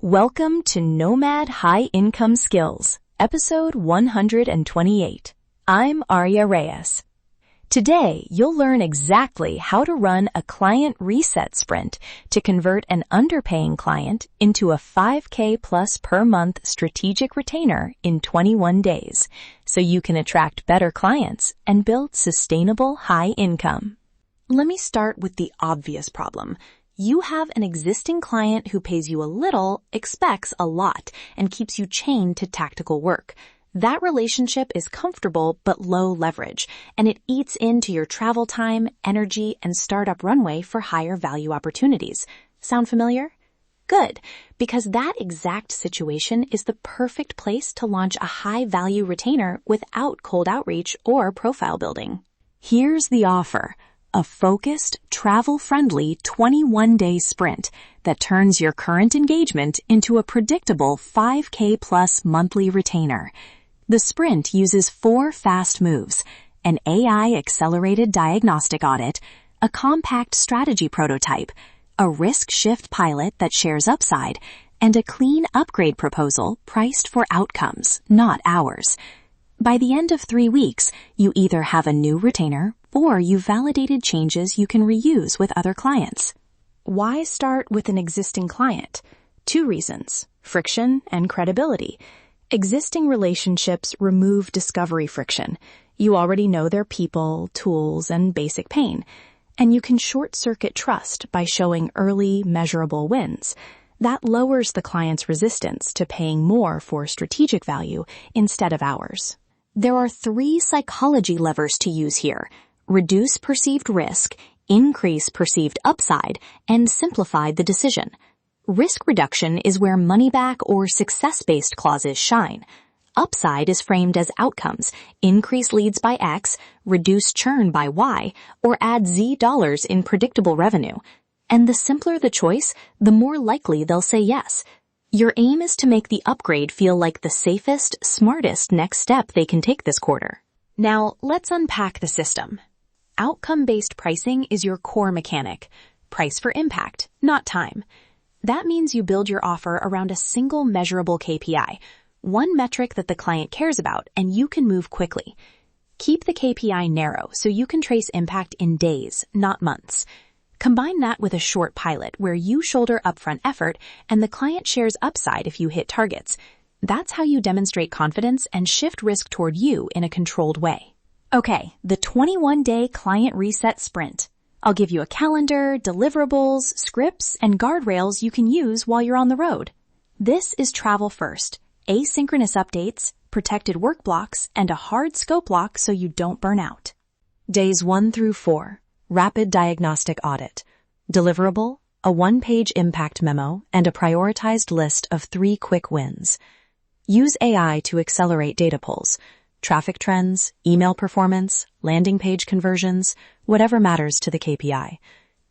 Welcome to Nomad High Income Skills, episode 128. I'm Aria Reyes. Today, you'll learn exactly how to run a client reset sprint to convert an underpaying client into a 5K plus per month strategic retainer in 21 days, so you can attract better clients and build sustainable high income. Let me start with the obvious problem. You have an existing client who pays you a little, expects a lot, and keeps you chained to tactical work. That relationship is comfortable but low leverage, and it eats into your travel time, energy, and startup runway for higher value opportunities. Sound familiar? Good, because that exact situation is the perfect place to launch a high-value retainer without cold outreach or profile building. Here's the offer. A focused, travel-friendly 21-day sprint that turns your current engagement into a predictable 5K plus monthly retainer. The sprint uses 4 fast moves: an AI-accelerated diagnostic audit, a compact strategy prototype, a risk shift pilot that shares upside, and a clean upgrade proposal priced for outcomes, not hours. By the end of 3 weeks, you either have a new retainer or you've validated changes you can reuse with other clients. Why start with an existing client? 2 reasons: friction and credibility. Existing relationships remove discovery friction. You already know their people, tools, and basic pain. And you can short-circuit trust by showing early, measurable wins. That lowers the client's resistance to paying more for strategic value instead of hours. There are 3 psychology levers to use here: reduce perceived risk, increase perceived upside, and simplify the decision. Risk reduction is where money-back or success-based clauses shine. Upside is framed as outcomes: increase leads by X, reduce churn by Y, or add Z dollars in predictable revenue. And the simpler the choice, the more likely they'll say yes. Your aim is to make the upgrade feel like the safest, smartest next step they can take this quarter. Now, let's unpack the system. Outcome-based pricing is your core mechanic. Price for impact, not time. That means you build your offer around a single measurable KPI, one metric that the client cares about, and you can move quickly. Keep the KPI narrow so you can trace impact in days, not months. Combine that with a short pilot where you shoulder upfront effort and the client shares upside if you hit targets. That's how you demonstrate confidence and shift risk toward you in a controlled way. Okay, the 21-day client reset sprint. I'll give you a calendar, deliverables, scripts, and guardrails you can use while you're on the road. This is travel first: asynchronous updates, protected work blocks, and a hard scope lock so you don't burn out. Days 1 through 4. Rapid diagnostic audit. Deliverable: a 1-page impact memo and a prioritized list of 3 quick wins. Use AI to accelerate data pulls: traffic trends, email performance, landing page conversions, whatever matters to the KPI.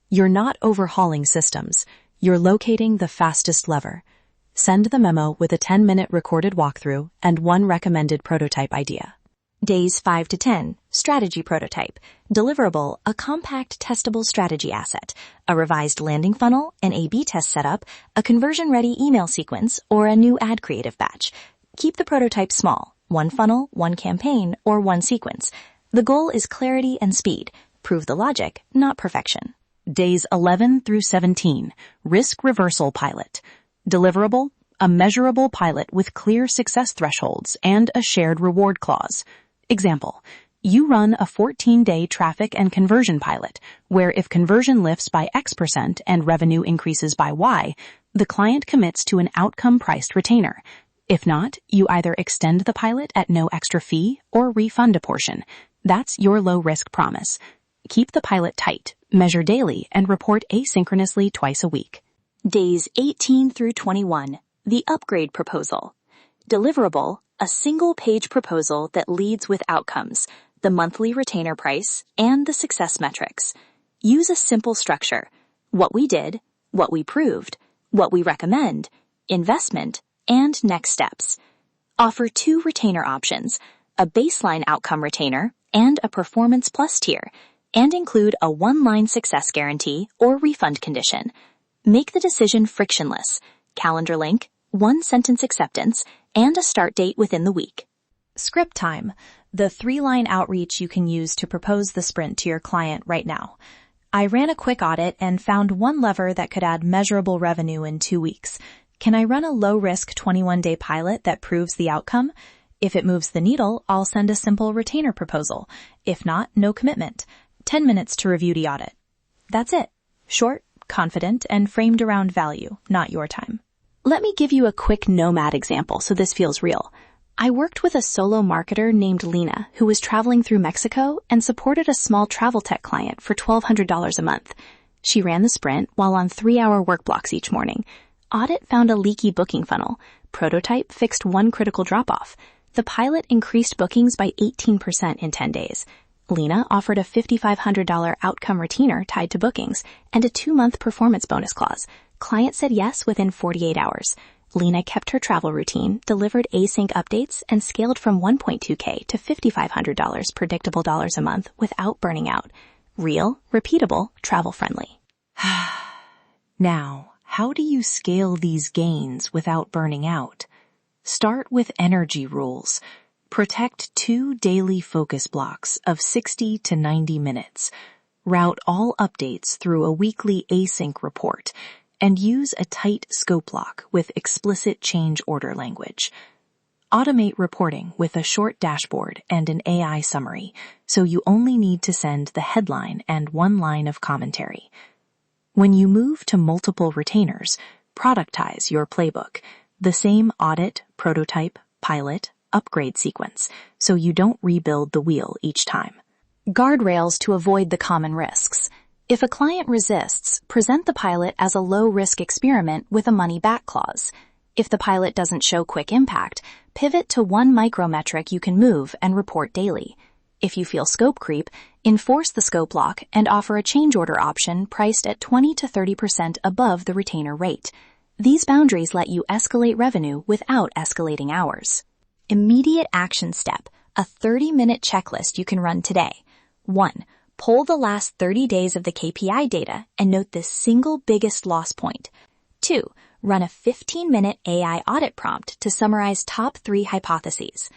You're not overhauling systems. You're locating the fastest lever. Send the memo with a 10-minute recorded walkthrough and 1 recommended prototype idea. Days 5 to 10, strategy prototype. Deliverable: a compact testable strategy asset, a revised landing funnel, an A/B test setup, a conversion-ready email sequence, or a new ad creative batch. Keep the prototype small: 1 funnel, 1 campaign, or 1 sequence. The goal is clarity and speed. Prove the logic, not perfection. Days 11 through 17, risk reversal pilot. Deliverable: a measurable pilot with clear success thresholds and a shared reward clause. Example: you run a 14-day traffic and conversion pilot, where if conversion lifts by X% and revenue increases by Y, the client commits to an outcome-priced retainer. If not, you either extend the pilot at no extra fee or refund a portion. That's your low-risk promise. Keep the pilot tight, measure daily, and report asynchronously twice a week. Days 18 through 21. The upgrade proposal. Deliverable: a single-page proposal that leads with outcomes, the monthly retainer price, and the success metrics. Use a simple structure: what we did, what we proved, what we recommend, investment, and next steps. Offer 2 retainer options: a baseline outcome retainer and a performance plus tier, and include a 1-line success guarantee or refund condition. Make the decision frictionless. calendar link, 1-sentence acceptance, and a start date within the week. Script time, the 3-line outreach you can use to propose the sprint to your client right now. I ran a quick audit and found one lever that could add measurable revenue in 2 weeks. Can I run a low-risk 21-day pilot that proves the outcome? If it moves the needle, I'll send a simple retainer proposal. If not, no commitment. 10 minutes to review the audit. That's it. Short, confident, and framed around value, not your time. Let me give you a quick Nomad example so this feels real. I worked with a solo marketer named Lena who was traveling through Mexico and supported a small travel tech client for $1,200 a month. She ran the sprint while on 3-hour work blocks each morning. Audit found a leaky booking funnel. Prototype fixed one critical drop-off. The pilot increased bookings by 18% in 10 days. Lena offered a $5,500 outcome retainer tied to bookings and a 2-month performance bonus clause. Client said yes within 48 hours. Lena kept her travel routine, delivered async updates, and scaled from $1.2K to $5,500 predictable dollars a month without burning out. Real, repeatable, travel-friendly. Now, how do you scale these gains without burning out? Start with energy rules. Protect 2 daily focus blocks of 60 to 90 minutes. Route all updates through a weekly async report and use a tight scope lock with explicit change order language. Automate reporting with a short dashboard and an AI summary, so you only need to send the headline and 1 line of commentary. When you move to multiple retainers, productize your playbook, the same audit, prototype, pilot, upgrade sequence, so you don't rebuild the wheel each time. Guardrails to avoid the common risks. If a client resists, present the pilot as a low-risk experiment with a money-back clause. If the pilot doesn't show quick impact, pivot to one micrometric you can move and report daily. If you feel scope creep, enforce the scope lock and offer a change order option priced at 20 to 30% above the retainer rate. These boundaries let you escalate revenue without escalating hours. Immediate action step, a 30-minute checklist you can run today. 1. Pull the last 30 days of the KPI data and note the single biggest loss point. 2. Run a 15-minute AI audit prompt to summarize top 3 hypotheses.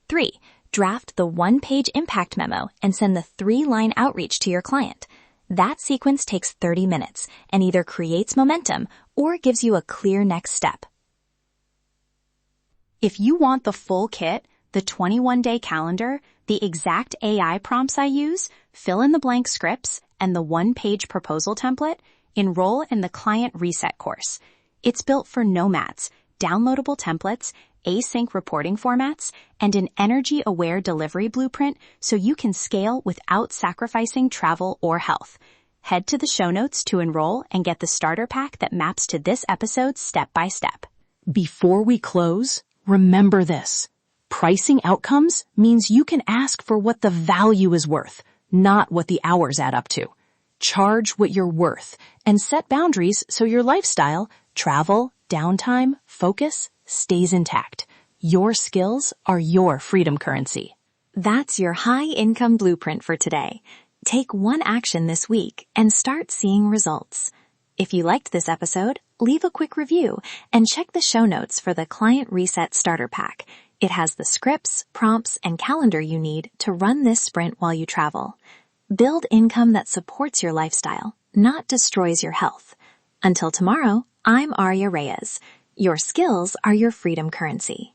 3. Draft the 1-page impact memo and send the 3-line outreach to your client. That sequence takes 30 minutes and either creates momentum or gives you a clear next step. If you want the full kit, the 21-day calendar, the exact AI prompts I use, fill-in-the-blank scripts, and the 1-page proposal template, enroll in the Client Reset course. It's built for Nomads, downloadable templates, async reporting formats, and an energy-aware delivery blueprint so you can scale without sacrificing travel or health. Head to the show notes to enroll and get the starter pack that maps to this episode step by step. Before we close, remember this. Pricing outcomes means you can ask for what the value is worth, not what the hours add up to. Charge what you're worth and set boundaries so your lifestyle, travel, downtime, focus stays intact. Your skills are your freedom currency. That's your high-income blueprint for today. Take one action this week and start seeing results. If you liked this episode, leave a quick review and check the show notes for the Client Reset Starter Pack. It has the scripts, prompts, and calendar you need to run this sprint while you travel. Build income that supports your lifestyle, not destroys your health. Until tomorrow, I'm Arya Reyes. Your skills are your freedom currency.